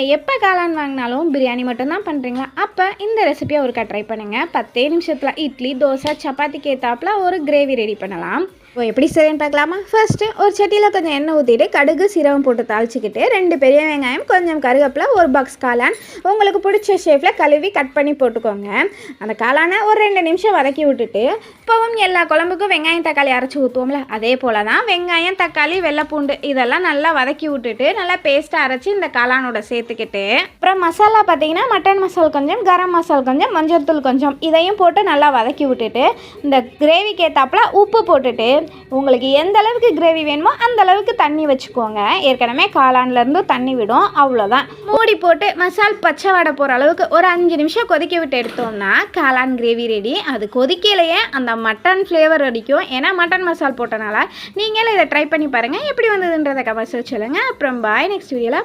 நீங்கள் எப்போ காளான் வாங்கினாலும் பிரியாணி மட்டும்தான் பண்ணுறீங்களா? அப்போ இந்த ரெசிபியை ஒருக்கா ட்ரை பண்ணுங்கள். 10 நிமிஷத்தில் இட்லி, தோசை, சப்பாத்திக்கு ஏற்றாப்புல ஒரு கிரேவி ரெடி பண்ணலாம். இப்போ எப்படி செய்யன்னு பார்க்கலாமா? ஃபர்ஸ்ட்டு ஒரு சட்டியில் கொஞ்சம் எண்ணெய் ஊற்றிட்டு கடுகு சீரகம் போட்டு தாளிச்சிக்கிட்டு 2 பெரிய வெங்காயம், கொஞ்சம் கருவேப்பிலை, ஒரு பாக்ஸ் காளான் உங்களுக்கு பிடிச்ச ஷேப்பில் கழுவி கட் பண்ணி போட்டுக்கோங்க. அந்த காளானை ஒரு 2 நிமிஷம் வதக்கி விட்டுட்டு இப்போவும் எல்லா குழம்புக்கும் வெங்காயம் தக்காளி அரைச்சி ஊற்றுவோம்ல, அதே போல் தான் வெங்காயம் தக்காளி வெள்ளைப்பூண்டு இதெல்லாம் நல்லா வதக்கி விட்டுட்டு நல்லா பேஸ்ட்டாக அரைச்சி இந்த காளானோட சேர்த்துக்கிட்டு அப்புறம் மசாலா பார்த்தீங்கன்னா மட்டன் மசால் கொஞ்சம், கரம் மசால் கொஞ்சம், மஞ்சள் தூள் கொஞ்சம் இதையும் போட்டு நல்லா வதக்கி விட்டுட்டு இந்த கிரேவிக்கு ஏற்றாப்புல உப்பு போட்டுட்டு உங்களுக்கு எந்த அளவுக்கு கிரேவி வேணுமோ அந்த அளவுக்கு தண்ணி வச்சுக்கோங்க. ஏற்கனவே காளான்லேருந்து தண்ணி விடும், அவ்வளோதான். மூடி போட்டு மசால் பச்சை வடை போகிற அளவுக்கு ஒரு 5 நிமிஷம் கொதிக்க விட்டு எடுத்தோம்னா காளான் கிரேவி ரெடி. அது கொதிக்கலையே அந்த மட்டன் ஃப்ளேவர் அடிக்கும், ஏன்னா மட்டன் மசால் போட்டனால. நீங்களும் இதை ட்ரை பண்ணி பாருங்கள். எப்படி வந்ததுன்றதை கமெண்ட்ஸில் சொல்லுங்கள். அப்புறம் பாய், நெக்ஸ்ட் வீடியோவில்